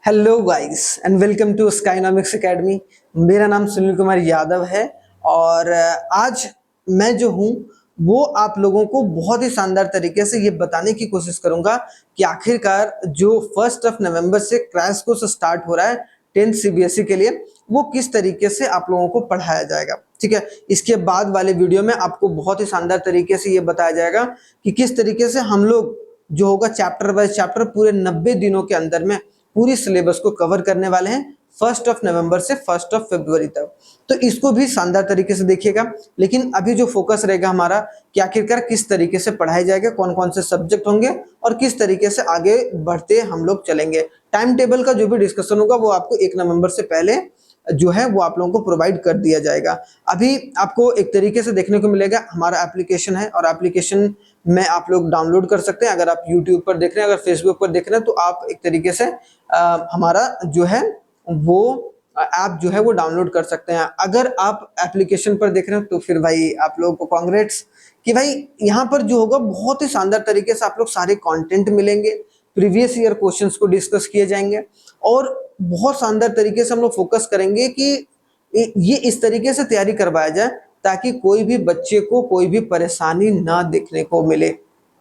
Hello guys and welcome to Skynomics academy. मेरा नाम सुनील कुमार यादव है और आज मैं जो हूँ वो आप लोगों को बहुत ही शानदार तरीके से ये बताने की कोशिश करूंगा कि आखिरकार जो 1 नवंबर से क्रैश कोर्स स्टार्ट हो रहा है 10th सीबीएसई के लिए वो किस तरीके से आप लोगों को पढ़ाया जाएगा। ठीक है, इसके बाद वाले वीडियो में आपको बहुत ही शानदार तरीके से ये बताया जाएगा कि किस तरीके से हम लोग जो होगा चैप्टर बाय चैप्टर पूरे 90 दिनों के अंदर में पूरी सिलेबस को कवर करने वाले हैं 1 नवंबर से 1 फरवरी तक। तो इसको भी शानदार तरीके से देखिएगा। लेकिन अभी जो फोकस रहेगा हमारा कि आखिरकार किस तरीके से पढ़ाया जाएगा, कौन कौन से सब्जेक्ट होंगे और किस तरीके से आगे बढ़ते हम लोग चलेंगे। टाइम टेबल का जो भी डिस्कशन होगा वो आपको 1 नवंबर से पहले जो है वो आप लोगों को प्रोवाइड कर दिया जाएगा। अभी आपको एक तरीके से देखने को मिलेगा हमारा एप्लीकेशन है और एप्लीकेशन में आप लोग डाउनलोड कर सकते हैं। अगर आप यूट्यूब पर देख रहे हैं, अगर फेसबुक पर देख रहे हैं तो आप एक तरीके से हमारा जो है वो ऐप जो है वो डाउनलोड कर सकते हैं। अगर आप एप्लीकेशन पर देख रहे हैं तो फिर भाई आप लोगों को कांग्रेट्स कि भाई यहाँ पर जो होगा बहुत ही शानदार तरीके से आप लोग सारे कंटेंट मिलेंगे, प्रीवियस ईयर क्वेश्चंस को डिस्कस किए जाएंगे और बहुत शानदार तरीके से हम लोग फोकस करेंगे कि ये इस तरीके से तैयारी करवाया जाए ताकि कोई भी बच्चे को कोई भी परेशानी ना देखने को मिले।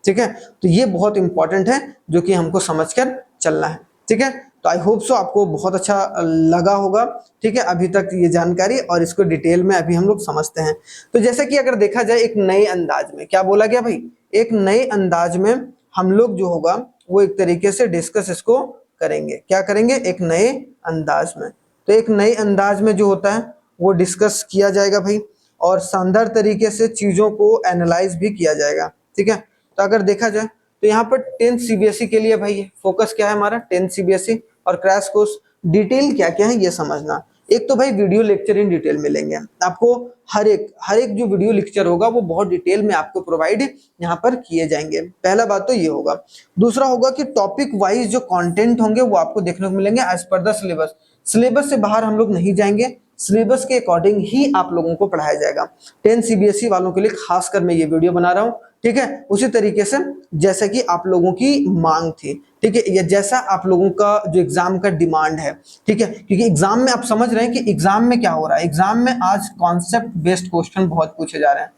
ठीक है, तो ये बहुत इंपॉर्टेंट है जो कि हमको समझकर चलना है। ठीक है, तो आई होप सो आपको बहुत अच्छा लगा होगा। ठीक है, अभी तक ये जानकारी और इसको डिटेल में अभी हम लोग समझते हैं। तो जैसे कि अगर देखा जाए एक नए अंदाज में, क्या बोला गया भाई, एक नए अंदाज में हम लोग जो होगा वो एक तरीके से डिस्कस इसको करेंगे। क्या करेंगे? एक नए अंदाज में। तो एक नए अंदाज में जो होता है वो डिस्कस किया जाएगा भाई और शानदार तरीके से चीजों को एनालाइज भी किया जाएगा। ठीक है, तो अगर देखा जाए तो यहाँ पर 10th सीबीएसई के लिए भाई फोकस क्या है हमारा, 10th सीबीएसई और क्रैश कोर्स डिटेल क्या क्या है ये समझना। एक तो भाई वीडियो लेक्चर इन डिटेल मिलेंगे आपको, हर एक जो वीडियो लेक्चर होगा वो बहुत डिटेल में आपको प्रोवाइड यहाँ पर किए जाएंगे। पहला बात तो ये होगा। दूसरा होगा कि टॉपिक वाइज जो कंटेंट होंगे वो आपको देखने को मिलेंगे as per the syllabus. Syllabus से बाहर हम लोग नहीं जाएंगे, सिलेबस के अकॉर्डिंग ही आप लोगों को पढ़ाया जाएगा। 10th सीबीएसई वालों के लिए खासकर मैं ये वीडियो बना रहा हूँ। ठीक है, उसी तरीके से जैसा कि आप लोगों की मांग थी। ठीक है, या जैसा आप लोगों का जो एग्जाम का डिमांड है। ठीक है, क्योंकि एग्जाम में आप समझ रहे हैं कि एग्जाम में क्या हो रहा है। एग्जाम में आज कॉन्सेप्ट बेस्ड क्वेश्चन बहुत पूछे जा रहे हैं,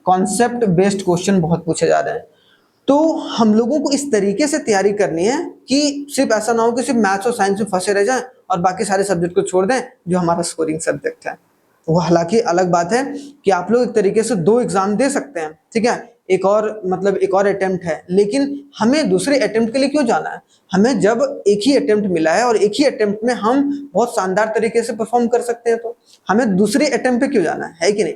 कॉन्सेप्ट बेस्ड क्वेश्चन बहुत पूछे जा रहे हैं। तो हम लोगों को इस तरीके से तैयारी करनी है कि सिर्फ ऐसा ना हो कि सिर्फ मैथ्स और साइंस में फंसे रह जाएं और बाकी सारे सब्जेक्ट को छोड़ दें जो हमारा स्कोरिंग सब्जेक्ट है। वो हालांकि अलग बात है कि आप लोग एक तरीके से 2 एग्जाम दे सकते हैं। ठीक है, एक और अटेम्प्ट है, लेकिन हमें दूसरे अटेम्प्ट के लिए क्यों जाना है? हमें जब एक ही अटेम्प्ट मिला है और एक ही अटेम्प्ट में हम बहुत शानदार तरीके से परफॉर्म कर सकते हैं तो हमें दूसरे अटेम्प्ट पे क्यों जाना है कि नहीं?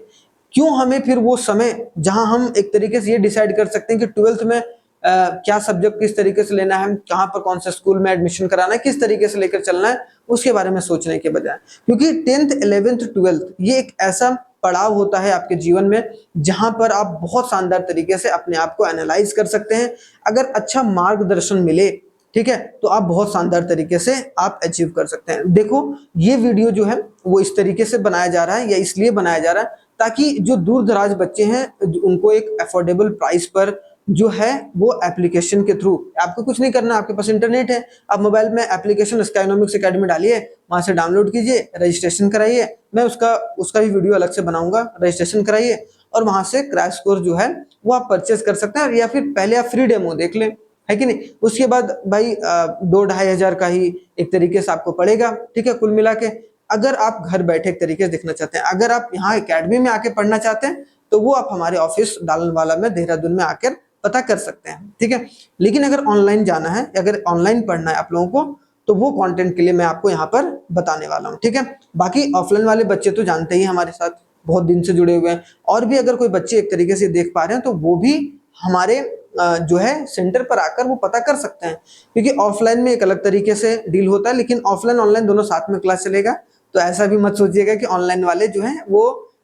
क्यों हमें फिर वो समय जहां हम एक तरीके से ये डिसाइड कर सकते हैं कि 12th में क्या सब्जेक्ट किस तरीके से लेना है, कहाँ पर कौन से स्कूल में एडमिशन कराना है, किस तरीके से लेकर चलना है, उसके बारे में सोचने के बजाय। क्योंकि 10th 11th 12th ये एक ऐसा पड़ाव होता है आपके जीवन में जहां पर आप बहुत शानदार तरीके से अपने आप को एनालाइज कर सकते हैं। अगर अच्छा मार्गदर्शन मिले, ठीक है, तो आप बहुत शानदार तरीके से आप अचीव कर सकते हैं। देखो ये वीडियो जो है वो इस तरीके से बनाया जा रहा है या इसलिए बनाया जा रहा है ताकि जो दूर दराज बच्चे हैं उनको एक अफोर्डेबल प्राइस पर जो है वो एप्लीकेशन के थ्रू, आपको कुछ नहीं करना, आपके पास इंटरनेट है, आप मोबाइल में एप्लीकेशन स्काइनॉमिक्स एकेडमी डालिए, वहां से डाउनलोड कीजिए, रजिस्ट्रेशन कराइए। मैं उसका भी वीडियो अलग से बनाऊंगा, रजिस्ट्रेशन कराइए और वहां से क्रैश कोर्स जो है वो आप परचेज कर सकते हैं। या फिर पहले आप फ्री डेमो देख लें, है कि नहीं, उसके बाद भाई 2-2.5 हज़ार का ही एक तरीके से आपको पड़ेगा। ठीक है, कुल मिला के अगर आप घर बैठे एक तरीके से देखना चाहते हैं, अगर आप यहाँ एकेडमी में आके पढ़ना चाहते हैं तो वो आप हमारे ऑफिस डालनवाला में देहरादून में आकर पता कर सकते हैं। ठीक है, लेकिन अगर ऑनलाइन जाना है, अगर ऑनलाइन पढ़ना है आप लोगों को, तो वो कंटेंट के लिए मैं आपको यहाँ पर बताने वाला हूँ। ठीक है, बाकी ऑफलाइन वाले बच्चे तो जानते ही हमारे साथ बहुत दिन से जुड़े हुए हैं और भी अगर कोई बच्चे एक तरीके से देख पा रहे हैं तो वो भी हमारे जो है सेंटर पर आकर वो पता कर सकते हैं। क्योंकि ऑफलाइन में एक अलग तरीके से डील होता है, लेकिन ऑफलाइन ऑनलाइन दोनों साथ में क्लास चलेगा। तो ऐसा भी मत सोचिएगा कि ऑनलाइन वाले जो हैं वो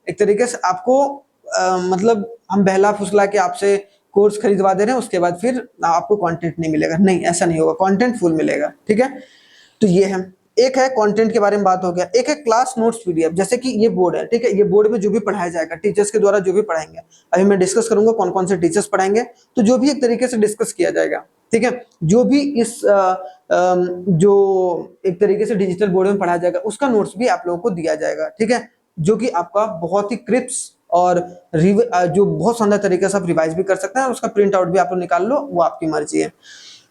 एक तरीके से आपको मतलब हम बहला फुसला के आपसे कोर्स खरीदवा दे रहे हैं, उसके बाद फिर आपको कंटेंट नहीं मिलेगा। नहीं, ऐसा नहीं होगा, कंटेंट फुल मिलेगा। ठीक है, तो ये है, एक है कंटेंट के बारे में बात हो गया, एक है क्लास नोट्स पीडीएफ। जैसे कि ये बोर्ड है, ठीक है, ये बोर्ड में जो भी पढ़ाया जाएगा टीचर्स के द्वारा जो भी पढ़ाएंगे, अभी मैं डिस्कस करूंगा कौन कौन से टीचर्स पढ़ाएंगे, तो जो भी एक तरीके से डिस्कस किया जाएगा। ठीक है। जो भी इस जो एक तरीके से डिजिटल बोर्ड में पढ़ाया जाएगा उसका नोट्स भी आप लोगों को दिया जाएगा, ठीक है, जो कि आपका बहुत ही क्रिप्स और जो बहुत शानदार तरीके से आप रिवाइज भी कर सकते हैं, उसका प्रिंट आउट भी आप लोग निकाल लो, वो आपकी मर्जी है।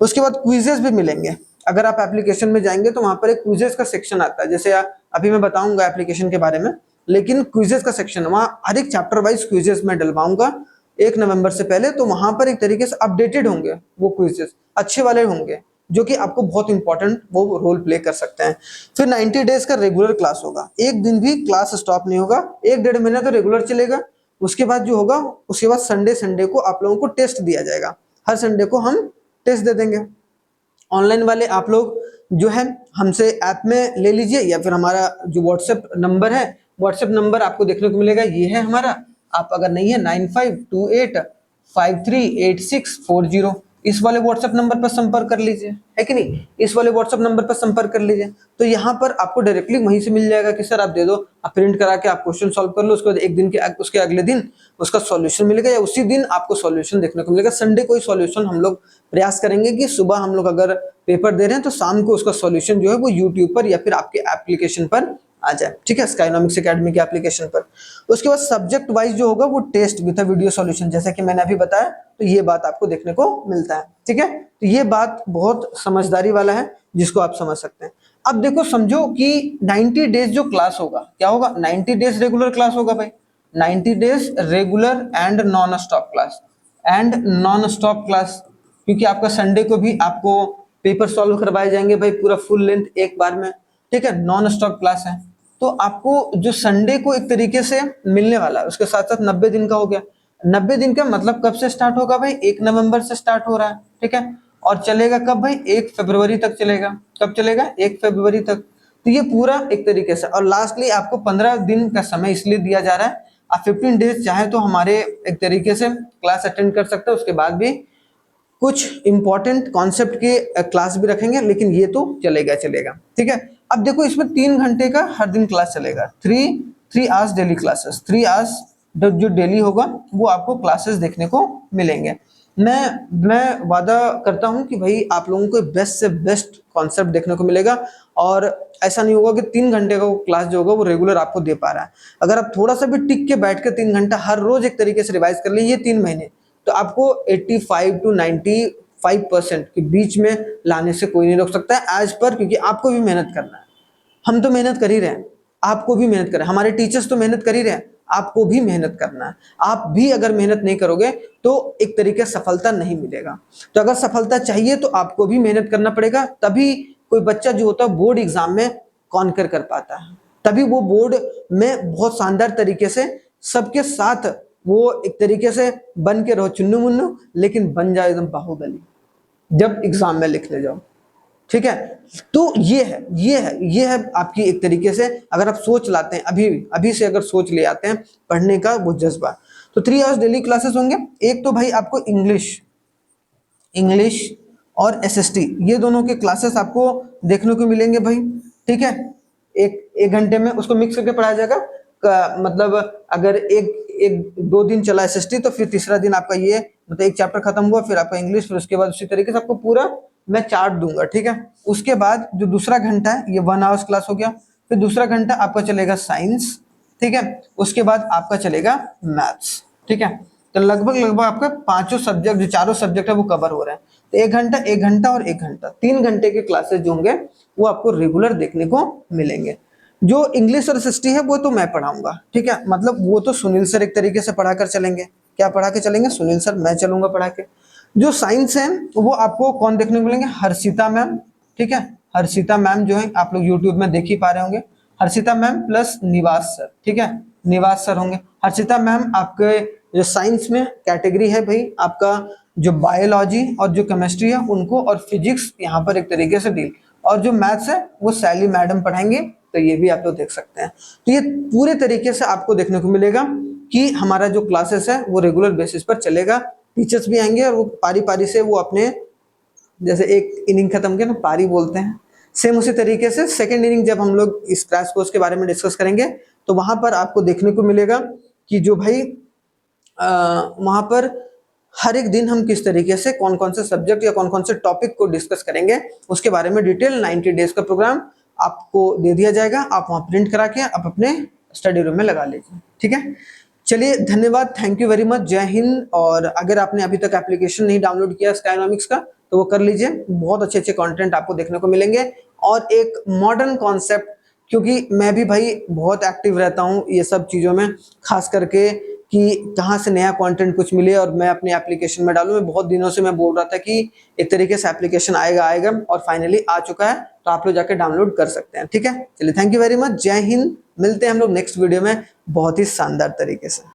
उसके बाद क्विजेस भी मिलेंगे। अगर आप एप्लीकेशन में जाएंगे तो वहां पर एक क्विजेस का सेक्शन आता है, जैसे अभी मैं बताऊंगा एप्लीकेशन के बारे में, लेकिन क्विजेस का सेक्शन वहां हर एक चैप्टर वाइज क्विजेस में डलवाऊंगा 1 नवंबर से पहले, तो वहां पर एक तरीके से अपडेटेड होंगे वो क्विजेस, अच्छे वाले होंगे जो कि आपको बहुत इंपॉर्टेंट वो रोल प्ले कर सकते हैं। फिर 90 डेज का रेगुलर क्लास होगा, एक दिन भी क्लास स्टॉप नहीं होगा, 1-1.5 महीना तो रेगुलर चलेगा। उसके बाद जो होगा, उसके बाद संडे को आप लोगों को टेस्ट दिया जाएगा, हर संडे को हम टेस्ट दे देंगे। ऑनलाइन वाले आप लोग जो है हमसे ऐप में ले लीजिए, या फिर हमारा जो व्हाट्सएप नंबर है, व्हाट्सएप नंबर आपको देखने को मिलेगा, ये है हमारा। आप अगर नहीं है 9528538640, इस वाले व्हाट्सएप नंबर पर संपर्क कर लीजिए, है कि नहीं, इस वाले व्हाट्सएप नंबर पर संपर्क कर लीजिए। तो यहाँ पर आपको डायरेक्टली वहीं से मिल जाएगा कि सर आप दे दो, आप प्रिंट करा के आप क्वेश्चन सॉल्व कर लो, उसके बाद एक दिन के उसके अगले दिन उसका सॉल्यूशन मिलेगा, या उसी दिन आपको सॉल्यूशन देखने को मिलेगा। संडे को ही सॉल्यूशन हम लोग प्रयास करेंगे कि सुबह हम लोग अगर पेपर दे रहे हैं तो शाम को उसका सॉल्यूशन जो है वो यूट्यूब पर या फिर आपके एप्लीकेशन पर आ जाए, ठीक है, स्काइनॉमिक्स एकेडमी के एप्लीकेशन पर। उसके बाद सब्जेक्ट वाइज जो होगा वो टेस्ट विद वीडियो सॉल्यूशन, जैसे कि मैंने अभी बताया, तो ये बात आपको देखने को मिलता है, ठीक है। तो ये बात बहुत समझदारी वाला है जिसको आप समझ सकते हैं। अब देखो समझो कि 90 डेज जो क्लास होगा, क्या होगा, 90 डेज रेगुलर क्लास होगा भाई, 90 days regular and non stop class, क्योंकि आपका संडे को भी आपको पेपर सॉल्व करवाए जाएंगे भाई, पूरा फुल लेंथ एक बार में, ठीक है, नॉन स्टॉप क्लास है। तो आपको जो संडे को एक तरीके से मिलने वाला है, उसके साथ साथ 90 दिन का हो गया। 90 दिन का मतलब कब से स्टार्ट होगा भाई, 1 नवंबर से स्टार्ट हो रहा है, ठीक है, और चलेगा कब भाई, 1 फरवरी तक चलेगा। कब चलेगा, 1 फरवरी तक। तो ये पूरा एक तरीके से, और लास्टली आपको 15 दिन का समय इसलिए दिया जा रहा है, आप 15 डेज चाहे तो हमारे एक तरीके से क्लास अटेंड कर सकते हैं, उसके बाद भी कुछ इंपॉर्टेंट कॉन्सेप्ट के क्लास भी रखेंगे, लेकिन ये तो चलेगा, ठीक है। अब देखो इसमें 3 घंटे का हर दिन क्लास चलेगा, three hours daily classes, 3 hours जो डेली होगा वो आपको क्लासेस देखने को मिलेंगे। मैं वादा करता हूं कि भाई आप लोगों को बेस्ट से बेस्ट कॉन्सेप्ट देखने को मिलेगा, और ऐसा नहीं होगा कि 3 घंटे का क्लास जो होगा वो रेगुलर आपको दे पा रहा है। अगर आप थोड़ा सा भी टिक के बैठ के 3 घंटा हर रोज एक तरीके से रिवाइज कर लें ये 3 महीने, तो आपको 85 to 95% के बीच में लाने से कोई नहीं रोक सकता है एज पर, क्योंकि आपको भी मेहनत करना है। हम तो मेहनत कर ही रहे हैं, आपको भी मेहनत करें, हमारे टीचर्स तो मेहनत कर ही रहे हैं, आपको भी मेहनत करना है। आप भी अगर मेहनत नहीं करोगे तो एक तरीके से सफलता नहीं मिलेगा। तो अगर सफलता चाहिए तो आपको भी मेहनत करना पड़ेगा, तभी कोई बच्चा जो होता है बोर्ड एग्जाम में कॉन्कर कर पाता है, तभी वो बोर्ड में बहुत शानदार तरीके से सबके साथ वो एक तरीके से बन के रहो चुन्नू मुन्नू, लेकिन बन जाए एकदम बाहुबली जब एग्जाम में लिखने जाओ, ठीक है। तो ये है आपकी एक तरीके से, अगर आप सोच लाते हैं अभी से, अगर सोच ले आते हैं पढ़ने का वो जज्बा, तो 3 आवर्स डेली क्लासेस होंगे। एक तो भाई आपको इंग्लिश और एसएसटी ये दोनों के क्लासेस आपको देखने को मिलेंगे भाई, ठीक है। एक घंटे में उसको मिक्स करके पढ़ाया जाएगा, मतलब अगर एक 2 दिन चला एसएसटी तो फिर तीसरा दिन आपका ये, मतलब एक चैप्टर खत्म हुआ, फिर आपका इंग्लिश, फिर उसके बाद उसी तरीके से आपको पूरा मैं चार्ट दूंगा, ठीक है। उसके बाद जो दूसरा घंटा है ये 1 आवर्स क्लास हो गया, फिर दूसरा घंटा आपका चलेगा साइंस, ठीक है, उसके बाद आपका चलेगा मैथ्स, ठीक है। तो लगभग आपका पांचों सब्जेक्ट, जो चारों सब्जेक्ट है वो कवर हो रहे हैं। तो 1 घंटा और 1 घंटा 3 घंटे के क्लासेस जो होंगे वो आपको रेगुलर देखने को मिलेंगे। जो इंग्लिश और एसएसटी है वो तो मैं पढ़ाऊंगा, ठीक है, मतलब वो तो सुनील सर एक तरीके से पढ़ा कर चलेंगे। क्या पढ़ा के चलेंगे? सुनील सर, मैं चलूंगा पढ़ा के। जो साइंस है वो आपको कौन देखने को मिलेंगे? हर्षिता मैम, ठीक है, हर्षिता मैम जो है आप लोग यूट्यूब में देख ही पा रहे होंगे, हर्षिता मैम प्लस निवास सर, ठीक है, निवास सर होंगे। हर्षिता मैम आपके जो साइंस में कैटेगरी है भाई आपका, जो बायोलॉजी और जो केमिस्ट्री है उनको, और फिजिक्स यहाँ पर एक तरीके से डील, और जो मैथ्स है वो सैली मैडम पढ़ाएंगे, तो ये भी आप लोग देख सकते हैं। तो ये पूरे तरीके से आपको देखने को मिलेगा कि हमारा जो क्लासेस है वो रेगुलर बेसिस पर चलेगा। टीचर्स भी आएंगे और वो पारी पारी से वो अपने, जैसे एक इनिंग खत्म किया ना पारी बोलते हैं, सेम उसी तरीके से सेकेंड इनिंग जब हम लोग इस क्रैश कोर्स के बारे में डिस्कस करेंगे तो वहां पर आपको देखने को मिलेगा कि जो भाई वहां पर हर एक दिन हम किस तरीके से कौन कौन से सब्जेक्ट या कौन कौन से टॉपिक को डिस्कस करेंगे उसके बारे में डिटेल 90 डेज का प्रोग्राम आपको दे दिया जाएगा। आप वहाँ प्रिंट करा के आप अपने स्टडी रूम में लगा लीजिए, ठीक है। चलिए, धन्यवाद, थैंक यू वेरी मच, जय हिंद। और अगर आपने अभी तक एप्लीकेशन नहीं डाउनलोड किया स्काईनॉमिक्स का तो वो कर लीजिए, बहुत अच्छे अच्छे कंटेंट आपको देखने को मिलेंगे और एक मॉडर्न कॉन्सेप्ट, क्योंकि मैं भी भाई बहुत एक्टिव रहता हूँ ये सब चीज़ों में, खास करके कि कहाँ से नया कंटेंट कुछ मिले और मैं अपने एप्लीकेशन में डालूं। मैं बहुत दिनों से मैं बोल रहा था कि एक तरीके से एप्लीकेशन आएगा आएगा और फाइनली आ चुका है, तो आप लोग जाके डाउनलोड कर सकते हैं, ठीक है। चलिए, थैंक यू वेरी मच, जय हिंद। मिलते हैं हम लोग नेक्स्ट वीडियो में बहुत ही शानदार तरीके से।